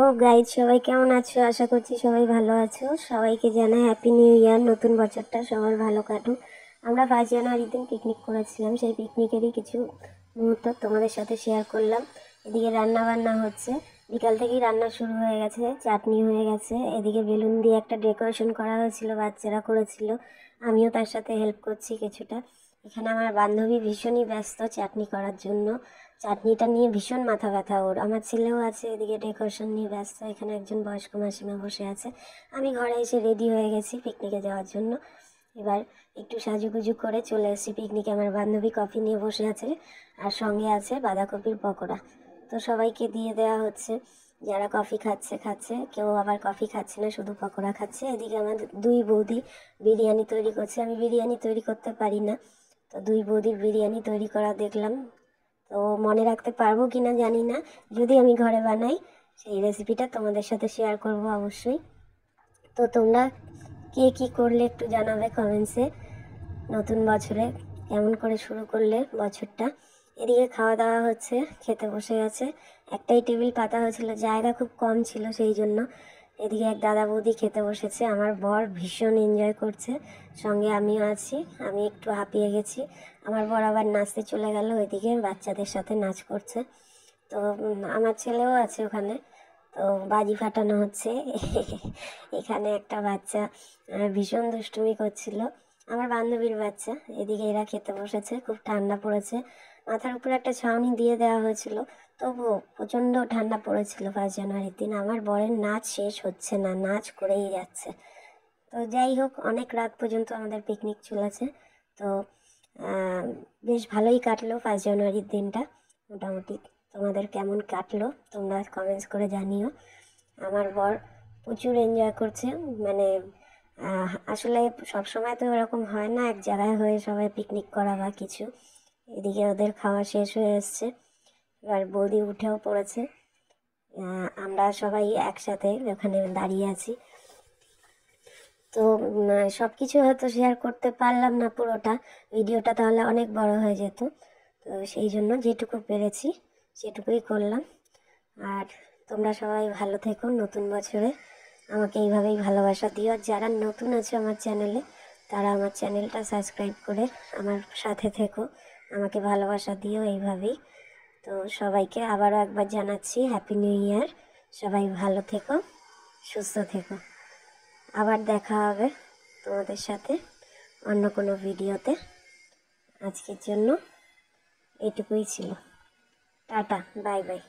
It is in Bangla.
হ্যালো গাইজ, সবাই কেমন আছো? আশা করছি সবাই ভালো আছো। সবাইকে জানাই হ্যাপি নিউ ইয়ার। নতুন বছরটা সবার ভালো কাটুক। আমরা 5 জানুয়ারির দিন পিকনিক করেছিলাম, সেই পিকনিকেরই কিছু মুহূর্ত তোমাদের সাথে শেয়ার করলাম। এদিকে রান্না বান্না হচ্ছে, বিকাল থেকেই রান্না শুরু হয়ে গেছে, চাটনি হয়ে গেছে। এদিকে বেলুন দিয়ে একটা ডেকোরেশন করা হয়েছিল, বাচ্চারা করেছিল, আমিও তার সাথে হেল্প করছি কিছুটা। এখানে আমার বান্ধবী ভীষণই ব্যস্ত চাটনি করার জন্য, চাটনিটা নিয়ে ভীষণ মাথা ব্যথা ওর। আমার ছেলেও আছে এদিকে ডেকোরেশন নিয়ে ব্যস্ত। এখানে একজন বয়স্ক মাসিমা বসে আছে। আমি ঘরে এসে রেডি হয়ে গেছি পিকনিকে যাওয়ার জন্য। এবার একটু সাজুগুজু করে চলে এসেছি পিকনিকে। আমার বান্ধবী কফি নিয়ে বসে আছে, আর সঙ্গে আছে বাঁধাকপির পকোড়া। তো সবাইকে দিয়ে দেওয়া হচ্ছে, যারা কফি খাচ্ছে খাচ্ছে, কেউ আবার কফি খাচ্ছে না, শুধু পকোড়া খাচ্ছে। এদিকে আমার দুই বৌদি বিরিয়ানি তৈরি করছে। আমি বিরিয়ানি তৈরি করতে পারি না, তো দুই বৌদির বিরিয়ানি তৈরি করা দেখলাম। তো মনে রাখতে পারবো কি না জানি না, যদি আমি ঘরে বানাই সেই রেসিপিটা তোমাদের সাথে শেয়ার করব অবশ্যই। তো তোমরা কে কী করলে একটু জানাবে কমেন্টসে। নতুন বছরে কেমন করে শুরু করলে বছরটা। এদিকে খাওয়া দাওয়া হচ্ছে, খেতে বসে গেছে। একটাই টেবিল পাতা হয়েছিল, জায়গা খুব কম ছিল সেই জন্য। এদিকে এক দাদা বৌদি খেতে বসেছে, আমার বর ভীষণ এনজয় করছে, সঙ্গে আমিও আছি। আমি একটু হাঁপিয়ে গেছি। আমার বর আবার নাচতে চলে গেল, ওইদিকে বাচ্চাদের সাথে নাচ করছে। তো আমার ছেলেও আছে ওখানে, তো বাজি ফাটানো হচ্ছে। এখানে একটা বাচ্চা ভীষণ দুষ্টুমি করছিল, আমার বান্ধবীর বাচ্চা। এদিকে এরা খেতে বসেছে, খুব ঠান্ডা পড়েছে। মাথার উপরে একটা ছাউনি দিয়ে দেওয়া হয়েছিল, তবুও প্রচণ্ড ঠান্ডা পড়েছিল 5 জানুয়ারির দিন। আমার বরের নাচ শেষ হচ্ছে না, নাচ করেই যাচ্ছে। তো যাই হোক, অনেক রাত পর্যন্ত আমাদের পিকনিক চলেছে। তো বেশ ভালোই কাটলো 5 জানুয়ারির দিনটা মোটামুটি। তোমাদের কেমন কাটলো তোমরা কমেন্টস করে জানিও। আমার বর প্রচুর এনজয় করছে, মানে আসলে সব সময় তো এরকম হয় না এক জায়গায় হয়ে সবাই পিকনিক করা বা কিছু। এদিকে ওদের খাওয়া শেষ হয়ে এসছে, এবার বৌদি উঠেও পড়েছে। আমরা সবাই একসাথে ওখানে দাঁড়িয়ে আছি। তো সব কিছু হয়তো শেয়ার করতে পারলাম না পুরোটা, ভিডিওটা তাহলে অনেক বড় হয়ে যেত। তো সেই জন্য যেটুকু পেরেছি সেটুকুই করলাম। আর তোমরা সবাই ভালো থেকো নতুন বছরে, আমাকে এইভাবেই ভালোবাসা দিও। আর যারা নতুন আছো আমার চ্যানেলে, তারা আমার চ্যানেলটা সাবস্ক্রাইব করে আমার সাথে থেকো, আমাকে ভালোবাসা দিও এইভাবেই। তো সবাইকে আবারও একবার জানাচ্ছি হ্যাপি নিউ ইয়ার। সবাই ভালো থেকো, সুস্থ থেকো। আবার দেখা হবে তোমাদের সাথে অন্য কোনো ভিডিওতে। আজকের জন্য এটুকুই ছিল। Tata, bye bye.